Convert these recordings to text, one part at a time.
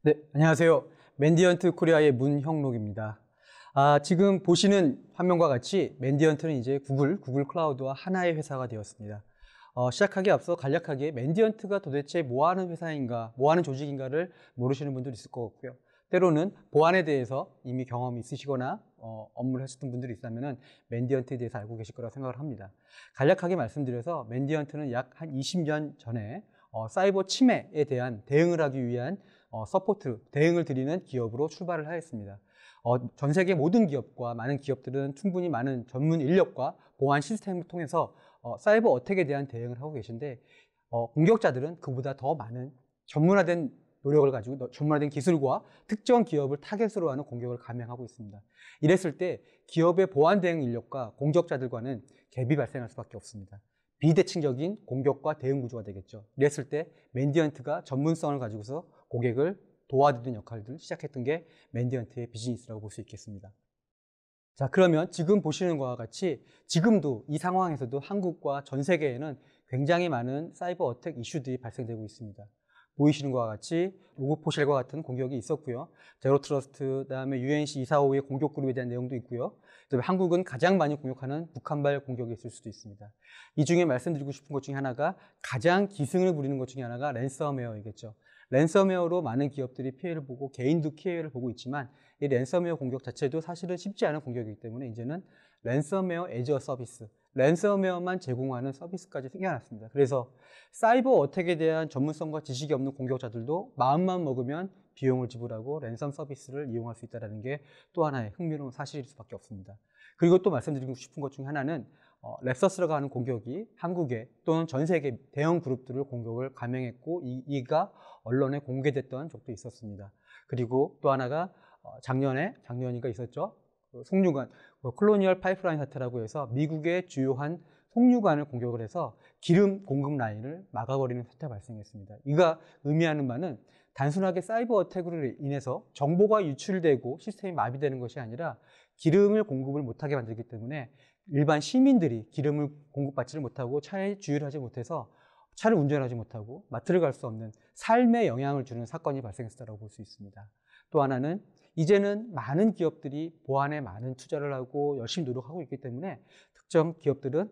네, 안녕하세요. 맨디언트 코리아의 문형록입니다. 지금 보시는 화면과 같이 맨디언트는 이제 구글 클라우드와 하나의 회사가 되었습니다. 시작하기에 앞서 간략하게 맨디언트가 도대체 뭐 하는 회사인가, 뭐 하는 조직인가를 모르시는 분들이 있을 것 같고요. 때로는 보안에 대해서 이미 경험이 있으시거나 업무를 하셨던 분들이 있다면 맨디언트에 대해서 알고 계실 거라고 생각을 합니다. 간략하게 말씀드려서 맨디언트는 약 한 20년 전에 사이버 침해에 대한 대응을 하기 위한 서포트, 대응을 드리는 기업으로 출발을 하였습니다. 전 세계 모든 기업과 많은 기업들은 충분히 많은 전문 인력과 보안 시스템을 통해서 사이버 어택에 대한 대응을 하고 계신데 공격자들은 그보다 더 많은 전문화된 노력을 가지고 전문화된 기술과 특정 기업을 타겟으로 하는 공격을 감행하고 있습니다. 이랬을 때 기업의 보안 대응 인력과 공격자들과는 갭이 발생할 수밖에 없습니다. 비대칭적인 공격과 대응 구조가 되겠죠. 이랬을 때 맨디언트가 전문성을 가지고서 고객을 도와드리는 역할들을 시작했던 게 맨디언트의 비즈니스라고 볼 수 있겠습니다. 자, 그러면 지금 보시는 것과 같이 지금도 이 상황에서도 한국과 전 세계에는 굉장히 많은 사이버 어택 이슈들이 발생되고 있습니다. 보이시는 것과 같이 로그포쉘과 같은 공격이 있었고요. 제로트러스트, 그다음에 UNC 245의 공격 그룹에 대한 내용도 있고요. 그다음에 한국은 가장 많이 공격하는 북한발 공격이 있을 수도 있습니다. 이 중에 말씀드리고 싶은 것 중에 하나가 가장 기승을 부리는 것 중에 하나가 랜섬웨어이겠죠. 랜섬웨어로 많은 기업들이 피해를 보고 개인도 피해를 보고 있지만 이 랜섬웨어 공격 자체도 사실은 쉽지 않은 공격이기 때문에 이제는 랜섬웨어 애저 서비스, 랜섬웨어만 제공하는 서비스까지 생겨났습니다. 그래서 사이버 어택에 대한 전문성과 지식이 없는 공격자들도 마음만 먹으면 비용을 지불하고 랜섬 서비스를 이용할 수 있다는 게 또 하나의 흥미로운 사실일 수밖에 없습니다. 그리고 또 말씀드리고 싶은 것 중에 하나는 렉서스라고 하는 공격이 한국에 또는 전 세계 대형 그룹들을 공격을 감행했고 이가 언론에 공개됐던 적도 있었습니다. 그리고 또 하나가 작년이가 있었죠. 송유관, 콜로니얼 파이프라인 사태라고 해서 미국의 주요한 송유관을 공격을 해서 기름 공급 라인을 막아버리는 사태가 발생했습니다. 이가 의미하는 바는 단순하게 사이버 어택으로 인해서 정보가 유출되고 시스템이 마비되는 것이 아니라 기름을 공급을 못하게 만들기 때문에 일반 시민들이 기름을 공급받지를 못하고 차에 주유를 하지 못해서 차를 운전하지 못하고 마트를 갈 수 없는 삶에 영향을 주는 사건이 발생했다고 볼 수 있습니다. 또 하나는 이제는 많은 기업들이 보안에 많은 투자를 하고 열심히 노력하고 있기 때문에 특정 기업들은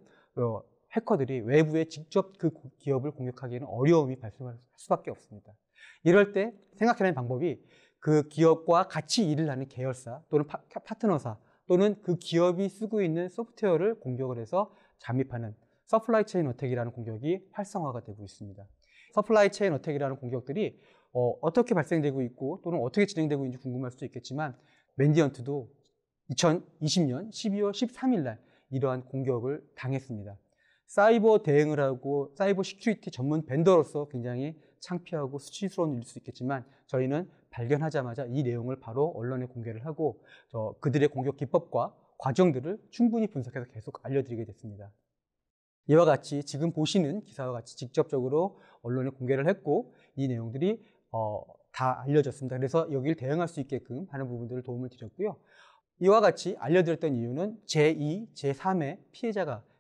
해커들이 외부에 직접 그 기업을 공격하기에는 어려움이 발생할 수밖에 없습니다. 이럴 때 생각해내는 방법이 그 기업과 같이 일을 하는 계열사 또는 파트너사 또는 그 기업이 쓰고 있는 소프트웨어를 공격을 해서 잠입하는 서플라이 체인 어택이라는 공격이 활성화가 되고 있습니다. 서플라이 체인 어택이라는 공격들이 어떻게 발생되고 있고 또는 어떻게 진행되고 있는지 궁금할 수도 있겠지만 맨디언트도 2020년 12월 13일 날 이러한 공격을 당했습니다. 사이버 대응을 하고 사이버 시큐리티 전문 벤더로서 굉장히 창피하고 수치스러운 일일 수 있겠지만 저희는 발견하자마자 이 내용을 바로 언론에 공개를 하고 그들의 공격 기법과 과정들을 충분히 분석해서 계속 알려드리게 됐습니다. 이와 같이 지금 보시는 기사와 같이 직접적으로 언론에 공개를 했고 이 내용들이 다 알려졌습니다. 그래서 여기를 대응할 수 있게끔 하는 부분들을 도움을 드렸고요. 이와 같이 알려드렸던 이유는 제2, 제3의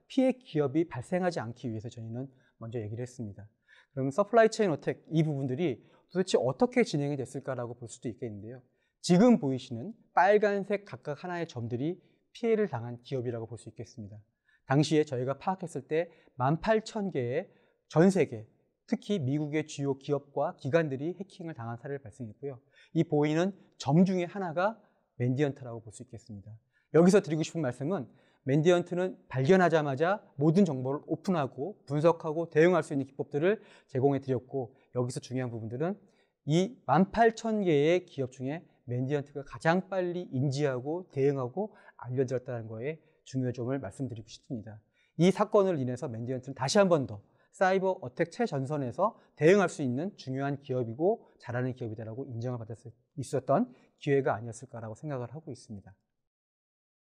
피해 기업이 발생하지 않기 위해서 저희는 먼저 얘기를 했습니다. 그럼 서플라이 체인 어택 이 부분들이 도대체 어떻게 진행이 됐을까라고 볼 수도 있겠는데요. 지금 보이시는 빨간색 각각 하나의 점들이 피해를 당한 기업이라고 볼 수 있겠습니다. 당시에 저희가 파악했을 때 18,000개의 전 세계, 특히 미국의 주요 기업과 기관들이 해킹을 당한 사례를 발생했고요. 이 보이는 점 중에 하나가 맨디언트라고 볼 수 있겠습니다. 여기서 드리고 싶은 말씀은 맨디언트는 발견하자마자 모든 정보를 오픈하고 분석하고 대응할 수 있는 기법들을 제공해 드렸고 여기서 중요한 부분들은 이 18,000개의 기업 중에 맨디언트가 가장 빨리 인지하고 대응하고 알려드렸다는 거에 중요점을 말씀드리고 싶습니다. 이 사건을 인해서 맨디언트는 다시 한 번 더 사이버 어택 최전선에서 대응할 수 있는 중요한 기업이고 잘하는 기업이다라고 인정을 받을 수 있었던 기회가 아니었을까라고 생각을 하고 있습니다.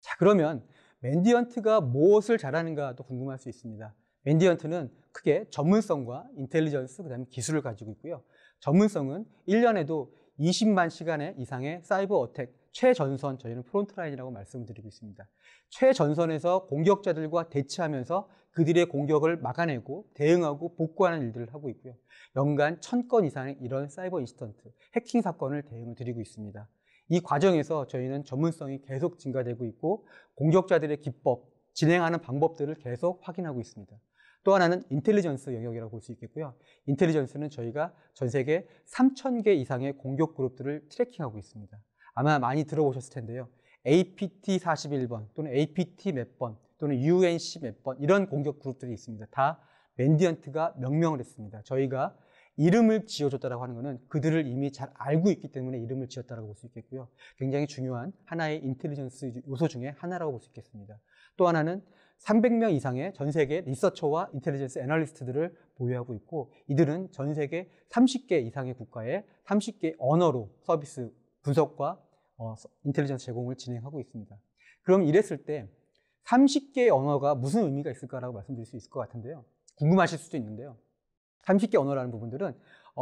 자, 그러면 맨디언트가 무엇을 잘하는가도 궁금할 수 있습니다. 맨디언트는 크게 전문성과 인텔리전스, 그다음에 기술을 가지고 있고요. 전문성은 1년에도 20만 시간의 이상의 사이버 어택, 최전선, 저희는 프론트라인이라고 말씀을 드리고 있습니다. 최전선에서 공격자들과 대치하면서 그들의 공격을 막아내고 대응하고 복구하는 일들을 하고 있고요. 연간 1000건 이상의 이런 사이버 인시던트, 해킹 사건을 대응을 드리고 있습니다. 이 과정에서 저희는 전문성이 계속 증가되고 있고 공격자들의 기법, 진행하는 방법들을 계속 확인하고 있습니다. 또 하나는 인텔리전스 영역이라고 볼 수 있겠고요. 인텔리전스는 저희가 전 세계 3,000개 이상의 공격 그룹들을 트래킹하고 있습니다. 아마 많이 들어보셨을 텐데요. APT 41번 또는 APT 몇 번 또는 UNC 몇 번 이런 공격 그룹들이 있습니다. 다 맨디언트가 명명을 했습니다. 저희가 이름을 지어줬다고 하는 것은 그들을 이미 잘 알고 있기 때문에 이름을 지었다고 볼 수 있겠고요. 굉장히 중요한 하나의 인텔리전스 요소 중에 하나라고 볼 수 있겠습니다. 또 하나는 300명 이상의 전 세계 리서처와 인텔리전스 애널리스트들을 보유하고 있고 이들은 전 세계 30개 이상의 국가에 30개 언어로 서비스 분석과 인텔리전스 제공을 진행하고 있습니다. 그럼 이랬을 때 30개의 언어가 무슨 의미가 있을까라고 말씀드릴 수 있을 것 같은데요. 궁금하실 수도 있는데요. 30개 언어라는 부분들은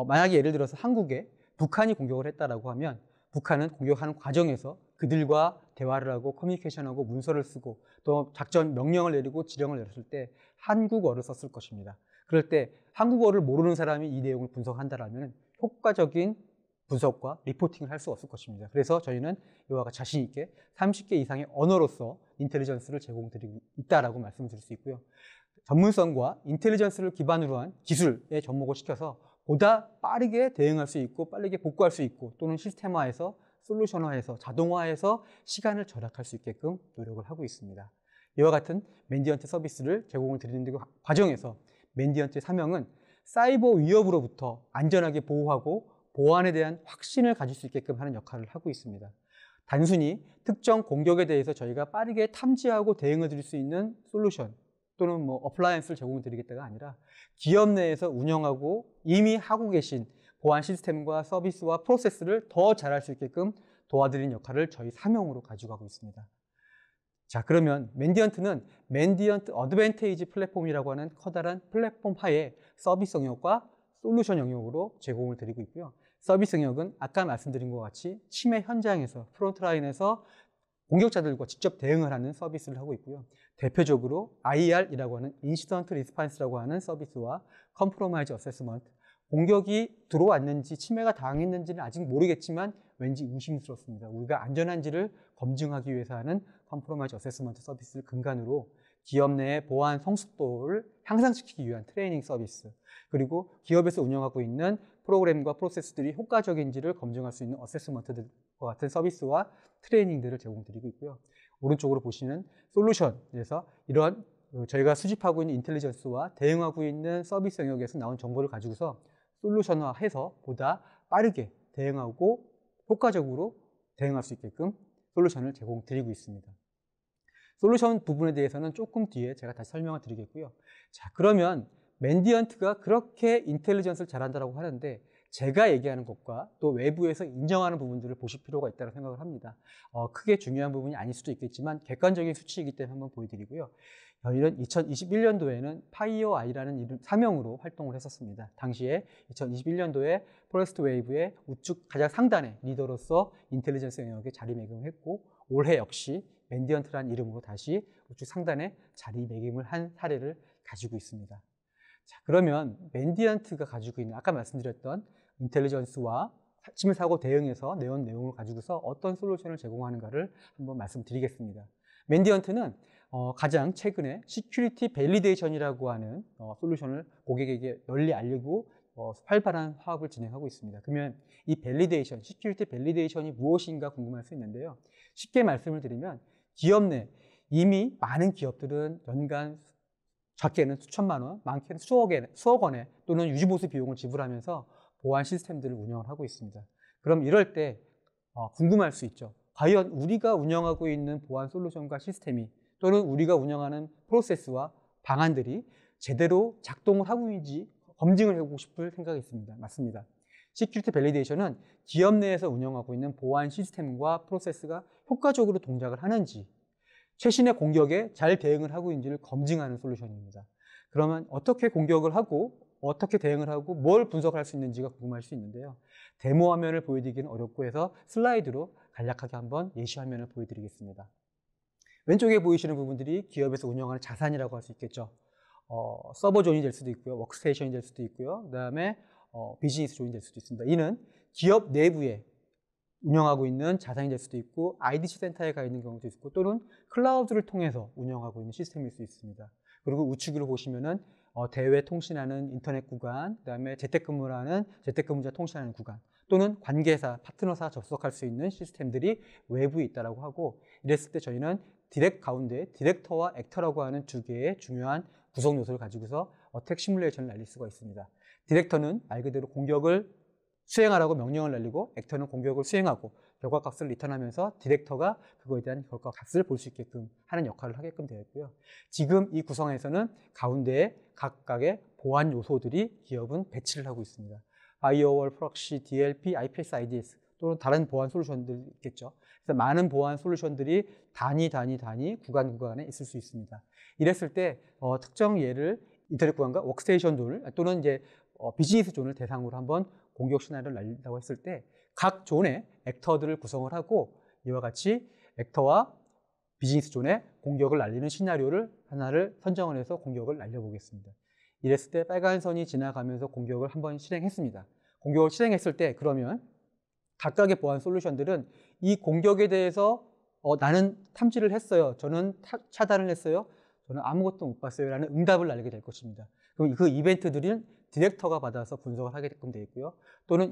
만약에 예를 들어서 한국에 북한이 공격을 했다라고 하면 북한은 공격하는 과정에서 그들과 대화를 하고 커뮤니케이션하고 문서를 쓰고 또 작전 명령을 내리고 지령을 내렸을 때 한국어를 썼을 것입니다. 그럴 때 한국어를 모르는 사람이 이 내용을 분석한다라면 효과적인 분석과 리포팅을 할 수 없을 것입니다. 그래서 저희는 이와 같이 자신 있게 30개 이상의 언어로서 인텔리전스를 제공드리고 있다라고 말씀드릴 수 있고요. 전문성과 인텔리전스를 기반으로 한 기술에 접목을 시켜서 보다 빠르게 대응할 수 있고 빠르게 복구할 수 있고 또는 시스템화해서 솔루션화해서 자동화해서 시간을 절약할 수 있게끔 노력을 하고 있습니다. 이와 같은 맨디언트 서비스를 제공을 드리는 과정에서 맨디언트의 사명은 사이버 위협으로부터 안전하게 보호하고 보안에 대한 확신을 가질 수 있게끔 하는 역할을 하고 있습니다. 단순히 특정 공격에 대해서 저희가 빠르게 탐지하고 대응을 드릴 수 있는 솔루션 또는 어플라이언스를 제공드리겠다가 아니라 기업 내에서 운영하고 이미 하고 계신 보안 시스템과 서비스와 프로세스를 더 잘할 수 있게끔 도와드리는 역할을 저희 사명으로 가지고 가고 있습니다. 자, 그러면 맨디언트는 맨디언트 어드밴테이지 플랫폼이라고 하는 커다란 플랫폼화의 서비스 영역과 솔루션 영역으로 제공을 드리고 있고요. 서비스 영역은 아까 말씀드린 것 같이 침해 현장에서 프론트라인에서 공격자들과 직접 대응을 하는 서비스를 하고 있고요. 대표적으로 IR이라고 하는 인시던트 리스판스라고 하는 서비스와 컴프로마이즈 어세스먼트, 공격이 들어왔는지 침해가 당했는지는 아직 모르겠지만 왠지 의심스럽습니다. 우리가 안전한지를 검증하기 위해서 하는 컴프로마이즈 어세스먼트 서비스를 근간으로 기업 내의 보안 성숙도를 향상시키기 위한 트레이닝 서비스, 그리고 기업에서 운영하고 있는 프로그램과 프로세스들이 효과적인지를 검증할 수 있는 어세스먼트들과 같은 서비스와 트레이닝들을 제공드리고 있고요. 오른쪽으로 보시는 솔루션에서 이런 저희가 수집하고 있는 인텔리전스와 대응하고 있는 서비스 영역에서 나온 정보를 가지고서 솔루션화해서 보다 빠르게 대응하고 효과적으로 대응할 수 있게끔 솔루션을 제공드리고 있습니다. 솔루션 부분에 대해서는 조금 뒤에 제가 다시 설명을 드리겠고요. 자, 그러면 맨디언트가 그렇게 인텔리전스를 잘한다고 하는데 제가 얘기하는 것과 또 외부에서 인정하는 부분들을 보실 필요가 있다고 생각을 합니다. 크게 중요한 부분이 아닐 수도 있겠지만 객관적인 수치이기 때문에 한번 보여드리고요. 저희는 2021년도에는 파이어 아이라는 사명으로 활동을 했었습니다. 당시에 2021년도에 포레스트 웨이브의 우측 가장 상단의 리더로서 인텔리전스 영역에 자리매김을 했고 올해 역시 맨디언트라는 이름으로 다시 우측 상단에 자리매김을 한 사례를 가지고 있습니다. 자, 그러면 맨디언트가 가지고 있는 아까 말씀드렸던 인텔리전스와 침해 사고 대응에서 내용을 가지고서 어떤 솔루션을 제공하는가를 한번 말씀드리겠습니다. 맨디언트는 가장 최근에 시큐리티 밸리데이션이라고 하는 솔루션을 고객에게 널리 알리고 활발한 화합을 진행하고 있습니다. 그러면 이 밸리데이션, 시큐리티 밸리데이션이 무엇인가 궁금할 수 있는데요. 쉽게 말씀을 드리면 기업 내 이미 많은 기업들은 연간 작게는 수천만 원, 많게는 수억 원의 또는 유지보수 비용을 지불하면서 보안 시스템들을 운영을 하고 있습니다. 그럼 이럴 때 궁금할 수 있죠. 과연 우리가 운영하고 있는 보안 솔루션과 시스템이 또는 우리가 운영하는 프로세스와 방안들이 제대로 작동을 하고 있는지 검증을 해보고 싶을 생각이 있습니다. 맞습니다. 시큐리티 밸리데이션은 기업 내에서 운영하고 있는 보안 시스템과 프로세스가 효과적으로 동작을 하는지 최신의 공격에 잘 대응을 하고 있는지를 검증하는 솔루션입니다. 그러면 어떻게 공격을 하고 어떻게 대응을 하고 뭘 분석할 수 있는지가 궁금할 수 있는데요. 데모 화면을 보여드리기는 어렵고 해서 슬라이드로 간략하게 한번 예시 화면을 보여드리겠습니다. 왼쪽에 보이시는 부분들이 기업에서 운영하는 자산이라고 할 수 있겠죠. 서버 존이 될 수도 있고요. 워크스테이션이 될 수도 있고요. 그 다음에 비즈니스 존이 될 수도 있습니다. 이는 기업 내부에 운영하고 있는 자산이 될 수도 있고 IDC 센터에 가 있는 경우도 있고 또는 클라우드를 통해서 운영하고 있는 시스템일 수 있습니다. 그리고 우측으로 보시면은 대외 통신하는 인터넷 구간, 그다음에 재택근무를 하는 재택근무자 통신하는 구간 또는 관계사, 파트너사 접속할 수 있는 시스템들이 외부에 있다라고 하고 이랬을 때 저희는 가운데 디렉터와 액터라고 하는 두 개의 중요한 구성 요소를 가지고서 어택 시뮬레이션을 날릴 수가 있습니다. 디렉터는 말 그대로 공격을 수행하라고 명령을 날리고 액터는 공격을 수행하고 결과값을 리턴하면서 디렉터가 그거에 대한 결과값을 볼 수 있게끔 하는 역할을 하게끔 되어 있고요. 지금 이 구성에서는 가운데에 각각의 보안 요소들이 기업은 배치를 하고 있습니다. 파이어월, 프록시, DLP, IPS, IDS 또는 다른 보안 솔루션들이 있겠죠. 그래서 많은 보안 솔루션들이 단위 구간에 있을 수 있습니다. 이랬을 때 특정 예를 인터넷 구간과 워크스테이션 존을 또는 이제 비즈니스 존을 대상으로 한번 공격 시나리오를 날린다고 했을 때 각 존의 액터들을 구성을 하고 이와 같이 액터와 비즈니스 존의 공격을 날리는 시나리오를 하나를 선정을 해서 공격을 날려보겠습니다. 이랬을 때 빨간 선이 지나가면서 공격을 한번 실행했습니다. 공격을 실행했을 때 그러면 각각의 보안 솔루션들은 이 공격에 대해서 나는 탐지를 했어요. 저는 차단을 했어요. 저는 아무것도 못 봤어요. 라는 응답을 날리게 될 것입니다. 그럼 그 이벤트들은 디렉터가 받아서 분석을 하게끔 되어 있고요. 또는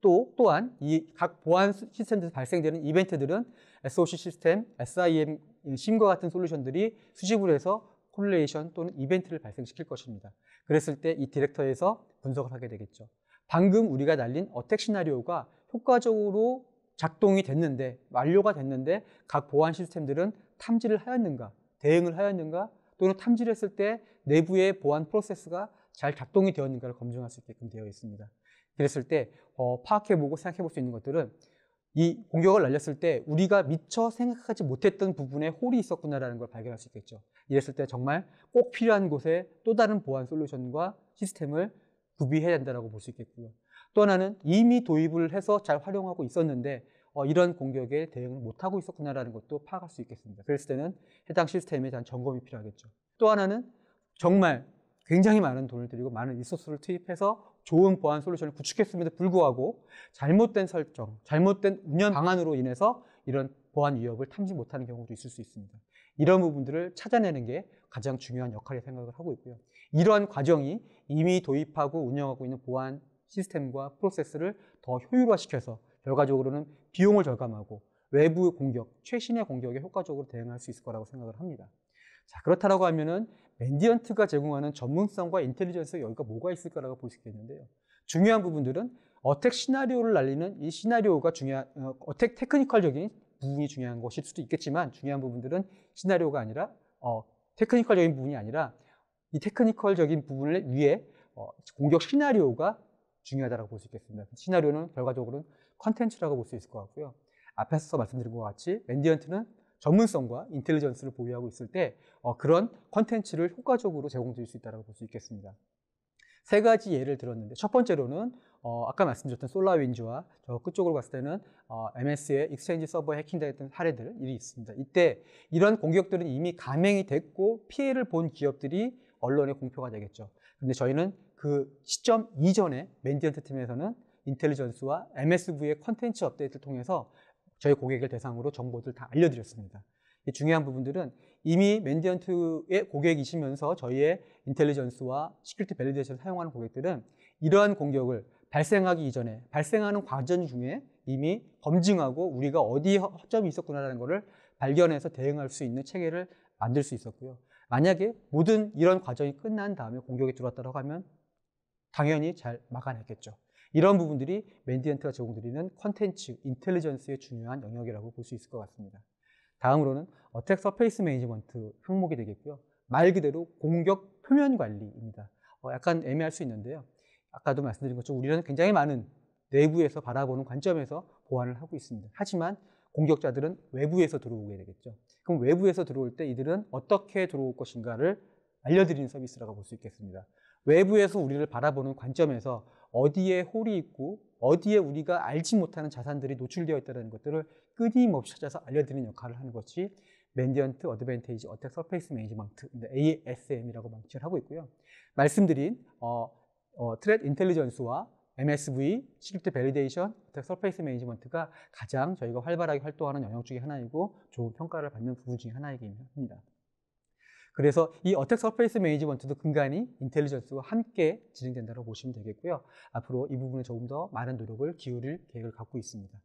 또한 이 각 보안 시스템에서 발생되는 이벤트들은 SOC 시스템, SIM, 심과 같은 솔루션들이 수집을 해서 콜레이션 또는 이벤트를 발생시킬 것입니다. 그랬을 때 이 디렉터에서 분석을 하게 되겠죠. 방금 우리가 날린 어택 시나리오가 효과적으로 작동이 됐는데, 완료가 됐는데 각 보안 시스템들은 탐지를 하였는가, 대응을 하였는가, 또는 탐지를 했을 때 내부의 보안 프로세스가 잘 작동이 되었는가를 검증할 수 있게끔 되어 있습니다. 그랬을 때 파악해보고 생각해볼 수 있는 것들은 이 공격을 날렸을 때 우리가 미처 생각하지 못했던 부분에 홀이 있었구나라는 걸 발견할 수 있겠죠. 이랬을 때 정말 꼭 필요한 곳에 또 다른 보안 솔루션과 시스템을 구비해야 된다고 볼 수 있겠고요. 또 하나는 이미 도입을 해서 잘 활용하고 있었는데 이런 공격에 대응을 못하고 있었구나라는 것도 파악할 수 있겠습니다. 그랬을 때는 해당 시스템에 대한 점검이 필요하겠죠. 또 하나는 정말 굉장히 많은 돈을 들이고 많은 리소스를 투입해서 좋은 보안 솔루션을 구축했음에도 불구하고 잘못된 설정, 잘못된 운영 방안으로 인해서 이런 보안 위협을 탐지 못하는 경우도 있을 수 있습니다. 이런 부분들을 찾아내는 게 가장 중요한 역할이라고 생각을 하고 있고요. 이러한 과정이 이미 도입하고 운영하고 있는 보안 시스템과 프로세스를 더 효율화시켜서 결과적으로는 비용을 절감하고 외부 공격, 최신의 공격에 효과적으로 대응할 수 있을 거라고 생각을 합니다. 자, 그렇다고 하면은 맨디언트가 제공하는 전문성과 인텔리전스 여기가 뭐가 있을까라고 볼 수 있겠는데요. 중요한 부분들은 어택 시나리오를 날리는 이 시나리오가 어택 테크니컬적인 부분이 중요한 것일 수도 있겠지만 중요한 부분들은 시나리오가 아니라 테크니컬적인 부분이 아니라 이 테크니컬적인 부분을 위해 공격 시나리오가 중요하다고 볼 수 있겠습니다. 시나리오는 결과적으로는 컨텐츠라고 볼 수 있을 것 같고요. 앞에서 말씀드린 것 같이 맨디언트는 전문성과 인텔리전스를 보유하고 있을 때 그런 컨텐츠를 효과적으로 제공드릴 수 있다고 볼 수 있겠습니다. 세 가지 예를 들었는데 첫 번째로는 아까 말씀드렸던 솔라윈즈와 저 끝쪽으로 갔을 때는 MS의 익스체인지 서버에 해킹당했던 사례들이 있습니다. 이때 이런 공격들은 이미 감행이 됐고 피해를 본 기업들이 언론에 공표가 되겠죠. 근데 저희는 그 시점 이전에 맨디언트 팀에서는 인텔리전스와 MSV의 컨텐츠 업데이트를 통해서 저희 고객을 대상으로 정보들 다 알려드렸습니다. 중요한 부분들은 이미 맨디언트의 고객이시면서 저희의 인텔리전스와 시큐리티 밸리데이션을 사용하는 고객들은 이러한 공격을 발생하기 이전에 발생하는 과정 중에 이미 검증하고 우리가 어디에 허점이 있었구나라는 것을 발견해서 대응할 수 있는 체계를 만들 수 있었고요. 만약에 모든 이런 과정이 끝난 다음에 공격이 들어왔다고 하면 당연히 잘 막아냈겠죠. 이런 부분들이 맨디언트가 제공드리는 컨텐츠, 인텔리전스의 중요한 영역이라고 볼 수 있을 것 같습니다. 다음으로는 어택 서페이스 매니지먼트 항목이 되겠고요. 말 그대로 공격 표면 관리입니다. 약간 애매할 수 있는데요. 아까도 말씀드린 것처럼 우리는 굉장히 많은 내부에서 바라보는 관점에서 보안을 하고 있습니다. 하지만 공격자들은 외부에서 들어오게 되겠죠. 그럼 외부에서 들어올 때 이들은 어떻게 들어올 것인가를 알려드리는 서비스라고 볼 수 있겠습니다. 외부에서 우리를 바라보는 관점에서 어디에 홀이 있고 어디에 우리가 알지 못하는 자산들이 노출되어 있다는 것들을 끊임없이 찾아서 알려드리는 역할을 하는 것이 Mandiant Advantage Attack Surface Management, ASM이라고 명칭을 하고 있고요. 말씀드린 Threat Intelligence와 MSV, Security Validation, Attack Surface Management가 가장 저희가 활발하게 활동하는 영역 중에 하나이고 좋은 평가를 받는 부분 중에 하나이긴 합니다. 그래서 이 어택 서페이스 매니지먼트도 근간이 인텔리전스와 함께 진행된다고 보시면 되겠고요. 앞으로 이 부분에 조금 더 많은 노력을 기울일 계획을 갖고 있습니다.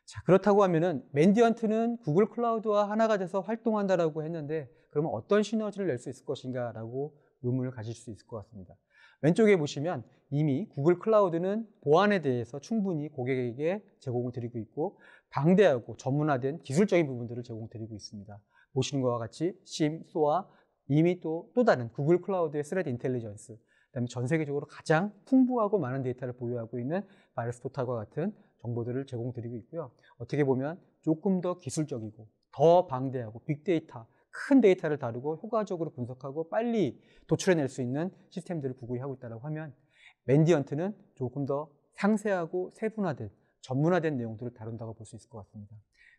자, 그렇다고 하면은 맨디언트는 구글 클라우드와 하나가 돼서 활동한다라고 했는데 그러면 어떤 시너지를 낼 수 있을 것인가라고 의문을 가질 수 있을 것 같습니다. 왼쪽에 보시면 이미 구글 클라우드는 보안에 대해서 충분히 고객에게 제공을 드리고 있고 방대하고 전문화된 기술적인 부분들을 제공드리고 있습니다. 보시는 것과 같이 SIEM, SOA, 이미 또 다른 구글 클라우드의 스레드 인텔리전스, 그다음에 전 세계적으로 가장 풍부하고 많은 데이터를 보유하고 있는 바이러스 토탈과 같은 정보들을 제공드리고 있고요. 어떻게 보면 조금 더 기술적이고 더 방대하고 빅데이터, 큰 데이터를 다루고 효과적으로 분석하고 빨리 도출해낼 수 있는 시스템들을 구구히 하고 있다고 하면 맨디언트는 조금 더 상세하고 세분화된 전문화된 내용들을 다룬다고 볼 수 있을 것 같습니다.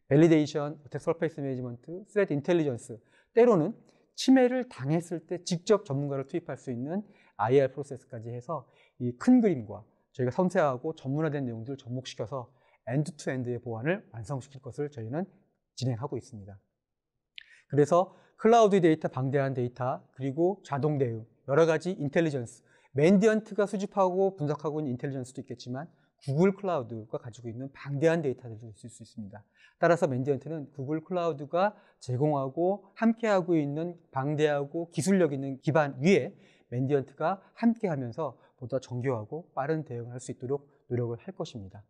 밸리데이션, 어택 서페이스 매니지먼트, 스레드 인텔리전스, 때로는 침해를 당했을 때 직접 전문가를 투입할 수 있는 IR 프로세스까지 해서 이 큰 그림과 저희가 섬세하고 전문화된 내용들을 접목시켜서 엔드투엔드의 보안을 완성시킬 것을 저희는 진행하고 있습니다. 그래서 클라우드 데이터, 방대한 데이터, 그리고 자동 대응, 여러 가지 인텔리전스, 맨디언트가 수집하고 분석하고 있는 인텔리전스도 있겠지만 구글 클라우드가 가지고 있는 방대한 데이터들도 있을 수 있습니다. 따라서 맨디언트는 구글 클라우드가 제공하고 함께하고 있는 방대하고 기술력 있는 기반 위에 맨디언트가 함께하면서 보다 정교하고 빠른 대응을 할 수 있도록 노력을 할 것입니다.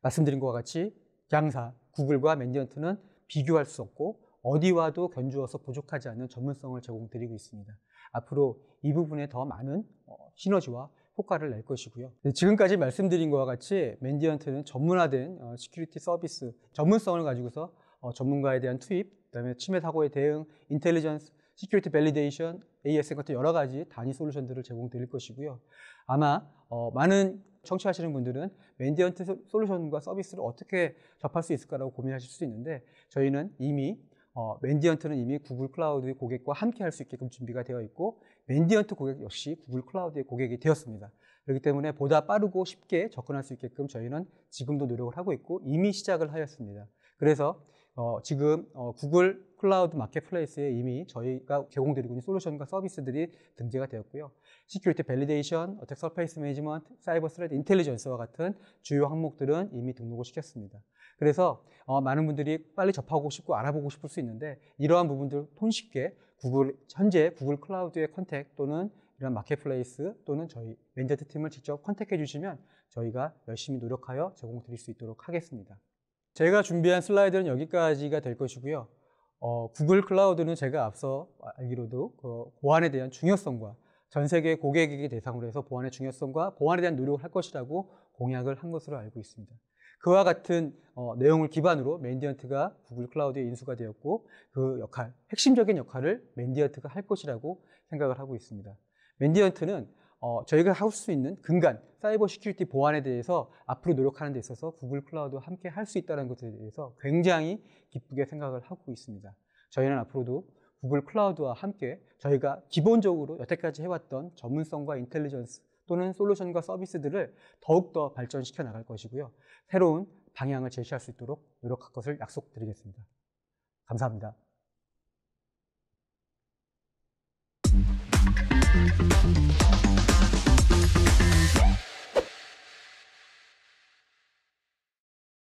말씀드린 것과 같이 양사, 구글과 맨디언트는 비교할 수 없고 어디와도 견주어서 부족하지 않는 전문성을 제공드리고 있습니다. 앞으로 이 부분에 더 많은 시너지와 효과를 낼 것이고요. 지금까지 말씀드린 것과 같이 맨디언트는 전문화된 시큐리티 서비스, 전문성을 가지고서 전문가에 대한 투입, 그다음에 침해 사고에 대응, 인텔리전스, 시큐리티 밸리데이션, ASM 같은 여러 가지 단위 솔루션들을 제공드릴 것이고요. 아마 많은 청취하시는 분들은 맨디언트 솔루션과 서비스를 어떻게 접할 수 있을까라고 고민하실 수 있는데 저희는 이미 맨디언트는 이미 구글 클라우드의 고객과 함께 할 수 있게끔 준비가 되어 있고 맨디언트 고객 역시 구글 클라우드의 고객이 되었습니다. 그렇기 때문에 보다 빠르고 쉽게 접근할 수 있게끔 저희는 지금도 노력을 하고 있고 이미 시작을 하였습니다. 그래서 지금 구글 클라우드 마켓플레이스에 이미 저희가 제공드리고 있는 솔루션과 서비스들이 등재가 되었고요. 시큐리티 밸리데이션, 어택 서페이스 매니지먼트, 사이버 스레드 인텔리전스와 같은 주요 항목들은 이미 등록을 시켰습니다. 그래서 많은 분들이 빨리 접하고 싶고 알아보고 싶을 수 있는데 이러한 부분들 손쉽게 현재 구글 클라우드의 컨택 또는 이런 마켓플레이스 또는 저희 맨디언트 팀을 직접 컨택해 주시면 저희가 열심히 노력하여 제공드릴 수 있도록 하겠습니다. 제가 준비한 슬라이드는 여기까지가 될 것이고요. 구글 클라우드는 제가 앞서 알기로도 보안에 대한 중요성과 전 세계 고객에게 대상으로 해서 보안의 중요성과 보안에 대한 노력을 할 것이라고 공약을 한 것으로 알고 있습니다. 그와 같은 내용을 기반으로 맨디언트가 구글 시클라우드에 인수가 되었고 그 역할, 핵심적인 역할을 맨디언트가 할 것이라고 생각을 하고 있습니다. 맨디언트는 저희가 할 수 있는 근간, 사이버 시큐리티 보안에 대해서 앞으로 노력하는 데 있어서 구글 클라우드와 함께 할 수 있다는 것에 대해서 굉장히 기쁘게 생각을 하고 있습니다. 저희는 앞으로도 구글 클라우드와 함께 저희가 기본적으로 여태까지 해왔던 전문성과 인텔리전스 또는 솔루션과 서비스들을 더욱더 발전시켜 나갈 것이고요. 새로운 방향을 제시할 수 있도록 노력할 것을 약속드리겠습니다. 감사합니다.